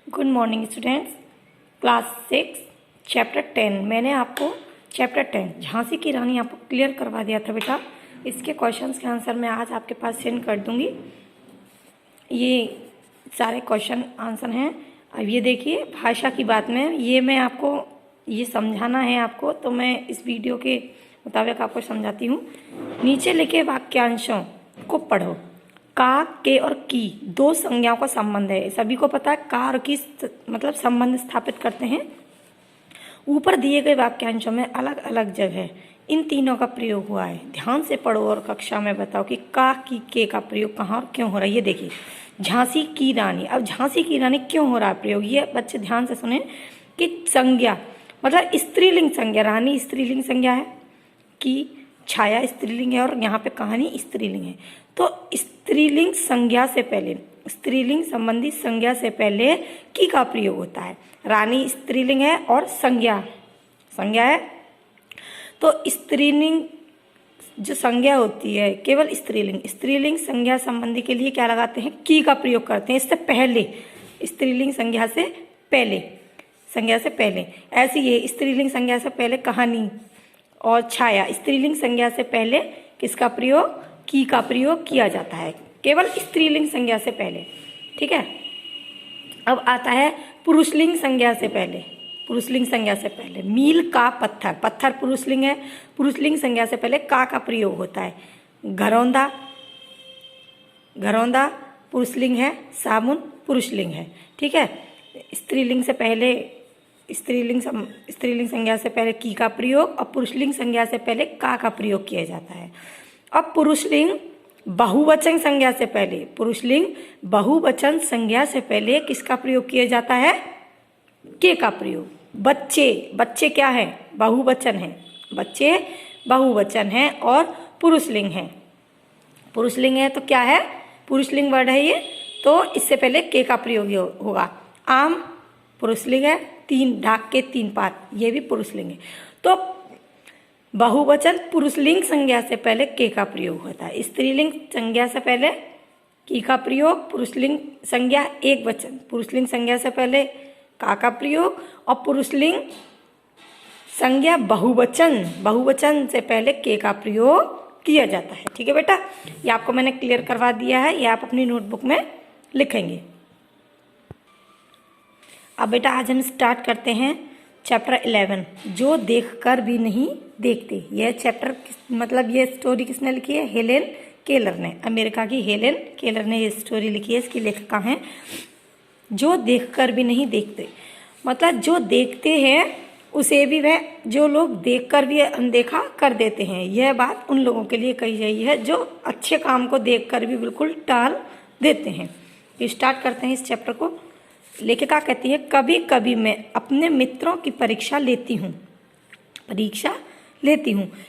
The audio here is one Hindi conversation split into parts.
Good morning students. Class 6 chapter 10 मैंने आपको चैप्टर 10 झांसी की रानी आपको क्लियर करवा दिया था बेटा। इसके क्वेश्चंस के आंसर मैं आज आपके पास सेंड कर दूंगी। ये सारे क्वेश्चन आंसर हैं। अब ये देखिए, भाषा की बात में ये मैं आपको ये समझाना है आपको, तो मैं इस वीडियो के मुताबिक आपको समझाती हूँ। नीचे लिखे वाक्यांशों को पढ़ो। का, के और की दो संज्ञाओं का संबंध है। सभी को पता है का और की मतलब संबंध स्थापित करते हैं। ऊपर दिए गए वाक्यांशों में अलग अलग जगह इन तीनों का प्रयोग हुआ है। ध्यान से पढ़ो और कक्षा में बताओ कि का, की, के का प्रयोग कहाँ और क्यों हो रहा है। ये देखिए, झांसी की रानी। अब झांसी की रानी क्यों हो रहा है प्रयोग, ये बच्चे ध्यान से सुने कि संज्ञा मतलब स्त्रीलिंग संज्ञा, रानी स्त्रीलिंग संज्ञा है, की छाया स्त्रीलिंग है और यहाँ पे कहानी स्त्रीलिंग है। तो स्त्रीलिंग संज्ञा से पहले, स्त्रीलिंग संबंधी संज्ञा से पहले की का प्रयोग होता है। रानी स्त्रीलिंग है और संज्ञा है, तो स्त्रीलिंग जो संज्ञा होती है केवल स्त्रीलिंग संज्ञा संबंधी के लिए क्या लगाते हैं, की का प्रयोग करते हैं। इससे पहले स्त्रीलिंग संज्ञा से पहले ऐसी ये स्त्रीलिंग संज्ञा से पहले कहानी और छाया, स्त्रीलिंग संज्ञा से पहले किसका प्रयोग, की का प्रयोग किया जाता है, केवल स्त्रीलिंग संज्ञा से पहले। ठीक है। अब आता है पुरुषलिंग संज्ञा से पहले। मील का पत्थर पुरुषलिंग है। पुरुषलिंग संज्ञा से पहले का प्रयोग होता है। घरौंदा पुरुषलिंग है, साबुन पुरुषलिंग है। ठीक है। स्त्रीलिंग संज्ञा से पहले की का प्रयोग और पुरुषलिंग संज्ञा से पहले का प्रयोग किया जाता है। अब पुरुषलिंग बहुवचन संज्ञा से पहले किसका प्रयोग किया जाता है, के का प्रयोग। बच्चे क्या है, बहुवचन है और पुरुषलिंग है तो क्या है, पुरुषलिंग वर्ड है ये, तो इससे पहले के का प्रयोग होगा। आम पुरुषलिंग है, 3 ढाक के 3 पात, ये भी पुरुषलिंग है। तो बहुवचन पुरुषलिंग संज्ञा से पहले के का प्रयोग होता है। स्त्रीलिंग संज्ञा से पहले की का प्रयोग, पुरुषलिंग संज्ञा एक वचन, पुरुषलिंग संज्ञा से पहले का प्रयोग और पुरुषलिंग संज्ञा बहुवचन से पहले के का प्रयोग किया जाता है। ठीक है बेटा, ये आपको मैंने क्लियर करवा दिया है, ये आप अपनी नोटबुक में लिखेंगे। अब बेटा आज हम स्टार्ट करते हैं चैप्टर 11, जो देखकर भी नहीं देखते। यह चैप्टर मतलब ये स्टोरी किसने लिखी है, हेलेन केलर ने, अमेरिका की हेलेन केलर ने ये स्टोरी लिखी है। इसकी लेखिका हैं जो देखकर भी नहीं देखते, मतलब जो देखते हैं उसे भी वह जो लोग देखकर भी अनदेखा कर देते हैं। यह बात उन लोगों के लिए कही गई है जो अच्छे काम को देखकर भी बिल्कुल टाल देते हैं। स्टार्ट करते हैं इस चैप्टर को। लेखिका कहती है, कभी कभी मैं अपने मित्रों की परीक्षा लेती हूँ,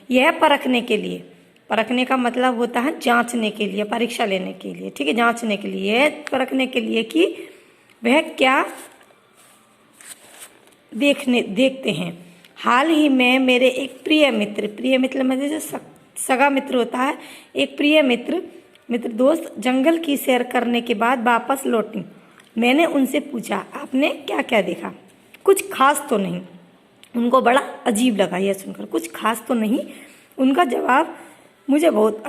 यह परखने के लिए, परखने का मतलब होता है जांचने के लिए, परीक्षा लेने के लिए। ठीक है, जांचने के लिए, परखने के लिए कि वह क्या देखते हैं। हाल ही में मेरे एक प्रिय मित्र मतलब जो सगा मित्र होता है, एक प्रिय मित्र दोस्त जंगल की सैर करने के बाद वापस लौटी। मैंने उनसे पूछा, आपने क्या क्या देखा? कुछ खास तो नहीं। उनको बड़ा अजीब लगा यह सुनकर, कुछ खास तो नहीं। उनका जवाब मुझे बहुत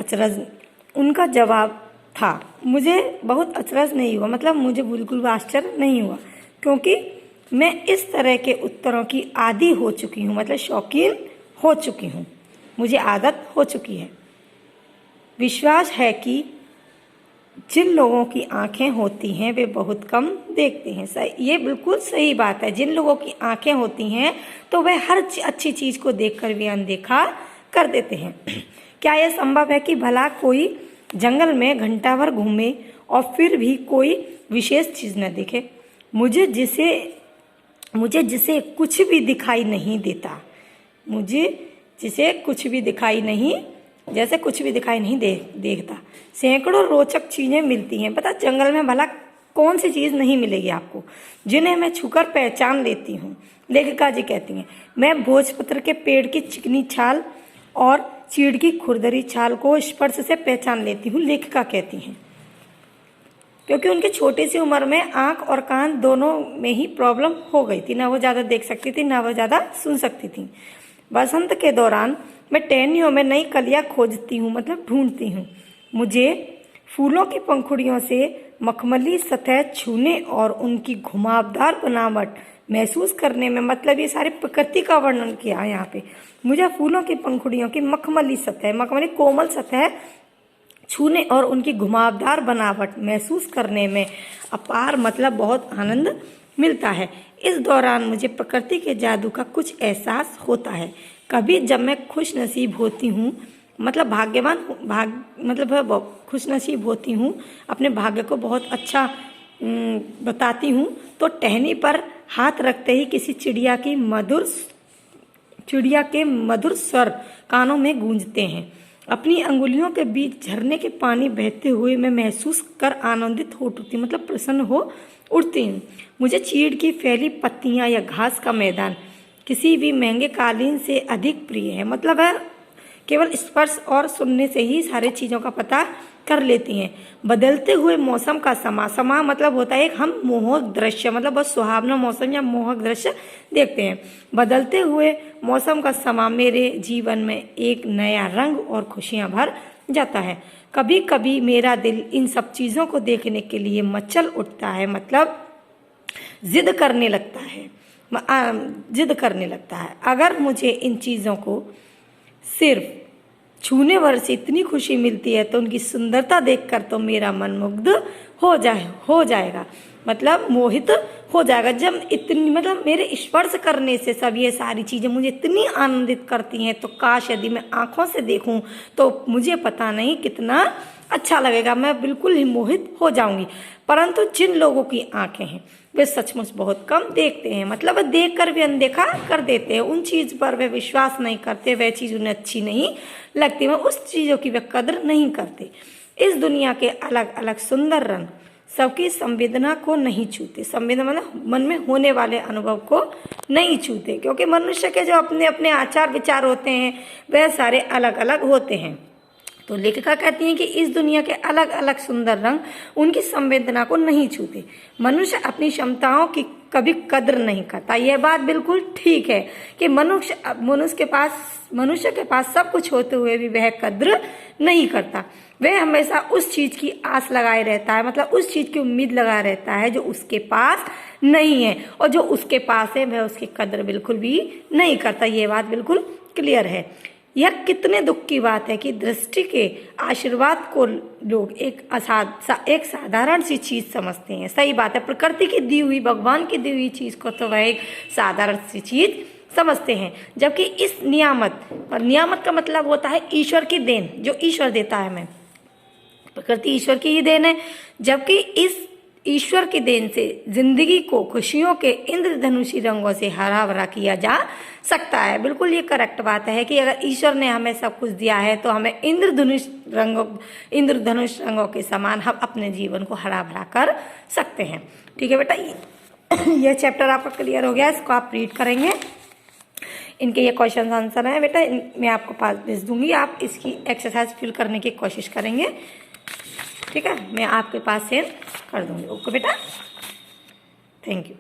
अचरज नहीं हुआ, मतलब मुझे बिल्कुल आश्चर्य नहीं हुआ, क्योंकि मैं इस तरह के उत्तरों की आदी हो चुकी हूँ, मतलब शौकीन हो चुकी हूँ, मुझे आदत हो चुकी है। विश्वास है कि जिन लोगों की आंखें होती हैं वे बहुत कम देखते हैं। सही, ये बिल्कुल सही बात है। जिन लोगों की आंखें होती हैं तो वे हर अच्छी चीज़ को देखकर भी अनदेखा कर देते हैं। क्या यह संभव है कि भला कोई जंगल में घंटा भर घूमे और फिर भी कोई विशेष चीज़ न देखे? मुझे जिसे कुछ भी दिखाई नहीं देता, जैसे कुछ भी दिखाई नहीं देखता, सैकड़ों रोचक चीज़ें मिलती हैं। पता जंगल में भला कौन सी चीज़ नहीं मिलेगी आपको, जिन्हें मैं छूकर पहचान लेती हूँ। लेखिका जी कहती हैं, मैं भोजपत्र के पेड़ की चिकनी छाल और चीड़ की खुरदरी छाल को स्पर्श से पहचान लेती हूँ। लेखिका कहती हैं, क्योंकि उनकी छोटी सी उम्र में आँख और कान दोनों में ही प्रॉब्लम हो गई थी, ना वो ज़्यादा देख सकती थी ना वो ज़्यादा सुन सकती थी। बसंत के दौरान मैं टहनियों में नई कलियां खोजती हूँ, मतलब ढूंढती हूँ। मुझे फूलों की पंखुड़ियों से मखमली सतह छूने और उनकी घुमावदार बनावट महसूस करने में, मतलब ये सारी प्रकृति का वर्णन किया है यहाँ पे। मुझे फूलों की पंखुड़ियों की मखमली सतह, मखमली कोमल सतह छूने और उनकी घुमावदार बनावट महसूस करने में अपार, मतलब बहुत आनंद मिलता है। इस दौरान मुझे प्रकृति के जादू का कुछ एहसास होता है। कभी जब मैं खुश नसीब होती हूँ, मतलब खुश नसीब होती हूँ, अपने भाग्य को बहुत अच्छा बताती हूँ, तो टहनी पर हाथ रखते ही किसी चिड़िया के मधुर स्वर कानों में गूंजते हैं। अपनी अंगुलियों के बीच झरने के पानी बहते हुए मैं महसूस कर आनंदित हो उठती, मतलब प्रसन्न हो उठती हूँ। मुझे चीड़ की फैली पत्तियां या घास का मैदान किसी भी महंगे कालीन से अधिक प्रिय है। मतलब है केवल स्पर्श और सुनने से ही सारी चीज़ों का पता कर लेती हैं। बदलते हुए मौसम का समा मतलब होता है एक हम मोहक दृश्य, मतलब बहुत सुहावना मौसम या मोहक दृश्य देखते हैं। बदलते हुए मौसम का समा मेरे जीवन में एक नया रंग और खुशियां भर जाता है। कभी कभी मेरा दिल इन सब चीज़ों को देखने के लिए मचल उठता है, मतलब जिद करने लगता है। अगर मुझे इन चीज़ों को सिर्फ छूने भर से इतनी खुशी मिलती है तो उनकी सुंदरता देखकर तो मेरा मन मुग्ध हो जाएगा, मतलब मोहित हो जाएगा। जब इतनी, मतलब मेरे स्पर्श करने से सब ये सारी चीज़ें मुझे इतनी आनंदित करती हैं, तो काश यदि मैं आँखों से देखूं तो मुझे पता नहीं कितना अच्छा लगेगा, मैं बिल्कुल ही मोहित हो जाऊंगी। परंतु जिन लोगों की आंखें हैं वे सचमुच बहुत कम देखते हैं, मतलब वे देख कर भी अनदेखा कर देते हैं। उन चीज़ पर वे विश्वास नहीं करते, वह चीज़ उन्हें अच्छी नहीं लगती, वह उस चीज़ों की वे कदर नहीं करते। इस दुनिया के अलग अलग सुंदर रंग सबकी संवेदना को नहीं छूते, संवेदना मतलब मन में होने वाले अनुभव को नहीं छूते, क्योंकि मनुष्य के जो अपने अपने आचार विचार होते हैं वह सारे अलग अलग होते हैं। तो लेखिका कहती हैं कि इस दुनिया के अलग अलग सुंदर रंग उनकी संवेदना को नहीं छूते। मनुष्य अपनी क्षमताओं की कभी कद्र नहीं करता। यह बात बिल्कुल ठीक है कि मनुष्य के पास सब कुछ होते हुए भी वह कद्र नहीं करता। वह हमेशा उस चीज की आस लगाए रहता है, मतलब उस चीज की उम्मीद लगाए रहता है जो उसके पास नहीं है, और जो उसके पास है वह उसकी कद्र बिल्कुल भी नहीं करता। यह बात बिल्कुल क्लियर है। यह कितने दुख की बात है कि दृष्टि के आशीर्वाद को लोग एक साधारण सी चीज समझते हैं। सही बात है, प्रकृति की दी हुई, भगवान की दी हुई चीज को तो वह एक साधारण सी चीज समझते हैं, जबकि इस नियामत का मतलब होता है ईश्वर की देन, जो ईश्वर देता है हमें। प्रकृति ईश्वर की ही देन है, जबकि इस ईश्वर की देन से जिंदगी को खुशियों के इंद्रधनुषी रंगों से हरा भरा किया जा सकता है। बिल्कुल ये करेक्ट बात है कि अगर ईश्वर ने हमें सब कुछ दिया है तो हमें इंद्रधनुष रंगों के समान हम अपने जीवन को हरा भरा कर सकते हैं। ठीक है बेटा, ये चैप्टर आपका क्लियर हो गया, इसको आप रीड करेंगे। इनके ये क्वेश्चन आंसर हैं बेटा, मैं आपको पास भेज दूंगी, आप इसकी एक्सरसाइज फिल करने की कोशिश करेंगे। ठीक है, मैं आपके पास सेंड कर दूंगी। ओके बेटा, थैंक यू।